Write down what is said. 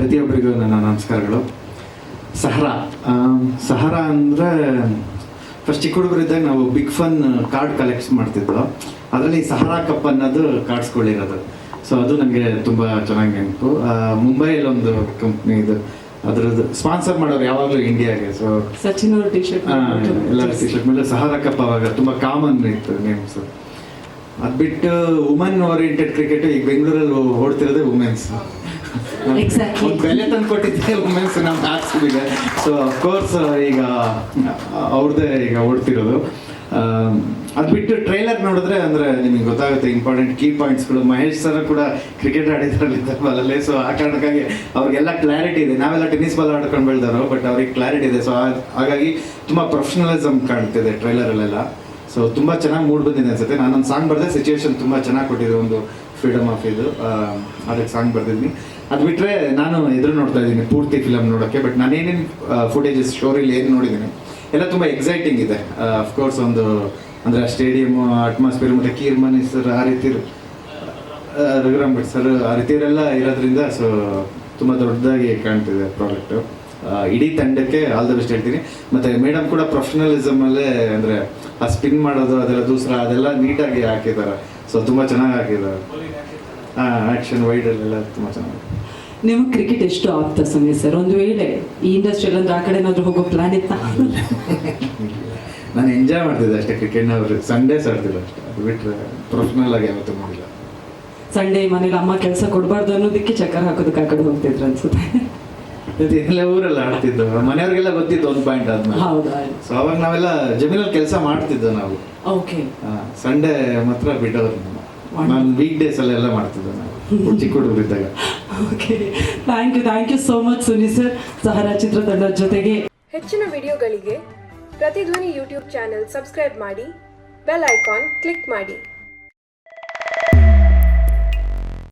ಪ್ರತಿಯೊಬ್ಬರಿಗೂ ನನ್ನ ನಮಸ್ಕಾರಗಳು. ಸಹರಾ ಅಂದರೆ ಫಸ್ಟ್ ಚಿಕ್ಕ ಹುಡುಗರಿದ್ದಾಗ ನಾವು ಬಿಗ್ ಫನ್ ಕಾರ್ಡ್ ಕಲೆಕ್ಟ್ ಮಾಡ್ತಿದ್ವು. ಅದರಲ್ಲಿ ಸಹರಾ ಕಪ್ ಅನ್ನೋದು ಕಾರ್ಡ್ಸ್ಗಳಿರೋದು. ಸೊ ಅದು ನನಗೆ ತುಂಬ ಚೆನ್ನಾಗಿ ನೆನಪು. ಮುಂಬೈಯಲ್ಲಿ ಒಂದು ಕಂಪ್ನಿ ಇದು, ಅದರದ್ದು ಸ್ಪಾನ್ಸರ್ ಮಾಡೋರು ಯಾವಾಗಲೂ ಇಂಡಿಯಾಗೆ. ಸೊ ಸಚಿನ್ ಅವ್ರ ಟಿ ಶರ್ಟ್ ಎಲ್ಲ ಟಿ ಶರ್ಟ್ ಮೇಲೆ ಸಹರಾ ಕಪ್ ಅವಾಗ ತುಂಬ ಕಾಮನ್ ಇತ್ತು ನೇಮ್ಸ್. ಅದು ಬಿಟ್ಟು ವುಮನ್ ಓರಿಯೆಂಟೆಡ್ ಕ್ರಿಕೆಟ್ ಈಗ ಬೆಂಗಳೂರಲ್ಲಿ ಓಡ್ತಿರೋದೇ ವುಮೆನ್ಸ್. ಒಂದು ಬೆಲೆ ತಂದು ಕೊಟ್ಟಿದ್ದೆ ವುಮೆನ್ಸ್ ನಮ್ಮ ಆರ್ಸಿಬಿಗೆ. ಸೊ ಅಫ್ಕೋರ್ಸ್ ಈಗ ಅವ್ರದ್ದೇ ಈಗ ಓಡ್ತಿರೋದು. ಅದು ಬಿಟ್ಟು ಟ್ರೈಲರ್ ನೋಡಿದ್ರೆ ಅಂದರೆ ನಿಮಗೆ ಗೊತ್ತಾಗುತ್ತೆ ಇಂಪಾರ್ಟೆಂಟ್ ಕೀ ಪಾಯಿಂಟ್ಸ್ಗಳು. ಮಹೇಶ್ ಸರ್ ಕೂಡ ಕ್ರಿಕೆಟ್ ಆಡಿದ್ರಲ್ಲಿ ಬಾಲಲ್ಲಿ. ಸೊ ಆ ಕಾರಣಕ್ಕಾಗಿ ಅವ್ರಿಗೆಲ್ಲ ಕ್ಲಾರಿಟಿ ಇದೆ. ನಾವೆಲ್ಲ ಟೆನ್ನಿಸ್ ಬಾಲ್ ಆಡ್ಕೊಂಡು ಬೆಳೆದವರು, ಬಟ್ ಅವ್ರಿಗೆ ಕ್ಲಾರಿಟಿ ಇದೆ. ಸೊ ಹಾಗಾಗಿ ತುಂಬ ಪ್ರೊಫೆಷನಲಿಸಮ್ ಕಾಣ್ತಿದೆ ಟ್ರೈಲರಲ್ಲೆಲ್ಲ. ಸೊ ತುಂಬ ಚೆನ್ನಾಗಿ ಮೂಡ್ ಬಂದಿದೆ ಅನ್ಸುತ್ತೆ. ನಾನೊಂದು ಸಾಂಗ್ ಬರೆದೆ, ಸಿಚುವೇಶನ್ ತುಂಬ ಚೆನ್ನಾಗಿ ಕೊಟ್ಟಿದೆ, ಒಂದು ಫ್ರೀಡಮ್ ಆಫ್ ಇದು, ಅದಕ್ಕೆ ಸಾಂಗ್ ಬರ್ದಿದ್ದೀನಿ. ಅದು ಬಿಟ್ಟರೆ ನಾನು ಎದುರು ನೋಡ್ತಾ ಇದ್ದೀನಿ ಪೂರ್ತಿ ಫಿಲಮ್ ನೋಡೋಕ್ಕೆ. ಬಟ್ ನಾನೇನೇನು ಫುಟೇಜಸ್ ಸ್ಟೋರಿಲಿ ಏನು ನೋಡಿದ್ದೀನಿ ಎಲ್ಲ ತುಂಬ ಎಕ್ಸೈಟಿಂಗ್ ಇದೆ. ಅಫ್ಕೋರ್ಸ್ ಒಂದು ಅಂದರೆ ಸ್ಟೇಡಿಯಮ್ಮು, ಅಟ್ಮಾಸ್ಫಿಯರ್, ಮತ್ತು ಕೀರ್ಮನಿ ಸರ್ ಆ ರೀತಿ, ರಘುರಾಮ್ ಭಟ್ ಸರ್ ಆ ರೀತಿಯವರೆಲ್ಲ ಇರೋದ್ರಿಂದ ಸೊ ತುಂಬ ದೊಡ್ಡದಾಗಿ ಕಾಣ್ತಿದೆ ಪ್ರಾಡಕ್ಟು. ಇಡೀ ತಂಡಕ್ಕೆ ಆಲ್ ದ ಬೆಸ್ಟ್ ಹೇಳ್ತೀನಿ. ಮತ್ತು ಮೇಡಮ್ ಕೂಡ ಪ್ರೊಫೆಷನಲಿಸಮಲ್ಲೇ ಅಂದರೆ ಆ ಸ್ಪಿನ್ ಮಾಡೋದು ಅದೆಲ್ಲ ದೂಸರ ಅದೆಲ್ಲ ನೀಟಾಗಿ ಹಾಕಿದ್ದಾರೆ. ಸೊ ತುಂಬ ಚೆನ್ನಾಗಿ ಹಾಕಿದ್ದಾರೆ. ಆ್ಯಕ್ಷನ್ ವೈಡಲ್ಲೆಲ್ಲ ತುಂಬ ಚೆನ್ನಾಗಿ. ನಿಮಗೆ ಕ್ರಿಕೆಟ್ ಎಷ್ಟು ಆಗ್ತಾ ಸಮಯ ಸರ್? ಒಂದು ವೇಳೆ ಈ ಇಂಡಸ್ಟ್ರಿಯಲ್ಲಿ ಅಂದ್ರೆ ಆ ಕಡೆ ಏನಾದರೂ ಹೋಗೋ ಪ್ಲಾನ್ ಇತ್ತಾ? ನಾನು ಎಂಜಾಯ್ ಮಾಡ್ತಿದ್ದೆ ಅಷ್ಟೇ ಕ್ರಿಕೆಟ್ನ. ಅವರು ಸಂಡೇಸ್ ಆಡ್ತಿಲ್ಲ ಅಷ್ಟೇ, ಅದು ಬಿಟ್ಟರೆ ಪ್ರೊಫೆಷನಲ್ ಆಗಿ ಯಾವತ್ತೂ ಮಾಡಿಲ್ಲ. ಸಂಡೇ ಮನೇಲಿ ಅಮ್ಮ ಕೆಲಸ ಕೊಡಬಾರ್ದು ಅನ್ನೋದಕ್ಕೆ ಚಕ್ಕರ್ ಹಾಕೋದಕ್ಕೆ ಆ ಕಡೆ ಹೋಗ್ತಿದ್ರು ಅನ್ಸುತ್ತೆ. ಎಲ್ಲ ಊರೆಲ್ಲ ಆಡ್ತಿದ್ದು, ಮನೆಯವ್ರಿಗೆಲ್ಲ ಗೊತ್ತಿತ್ತು ಒಂದು ಪಾಯಿಂಟ್ ಆದ್ಮೇಲೆ. ಹೌದಾ? ಸೊ ಅವಾಗ ನಾವೆಲ್ಲ ಜಮೀನಲ್ಲಿ ಕೆಲಸ ಮಾಡ್ತಿದ್ದೋ ನಾವು. ಓಕೆ. ಸಂಡೇ ಮಾತ್ರ ಬಿಟ್ಟವ್ರು. ನಾನು ವೀಕ್ ಡೇಸ್ ಅಲ್ಲೆಲ್ಲ ಮಾಡ್ತಿದ್ದೆ ನಾವು ಚಿಕ್ಕ ಹುಡುಗರಿದ್ದಾಗ. Okay, thank you so much Suni sir. Sahara ಚಿತ್ರತಂಡದ ಜೊತೆಗೆ ಹೆಚ್ಚಿನ ವಿಡಿಯೋಗಳಿಗೆ ಪ್ರತಿಧ್ವನಿ ಯೂಟ್ಯೂಬ್ ಚಾನೆಲ್ ಸಬ್ಸ್ಕ್ರೈಬ್ ಮಾಡಿ, ಬೆಲ್ ಐಕಾನ್ ಕ್ಲಿಕ್ ಮಾಡಿ.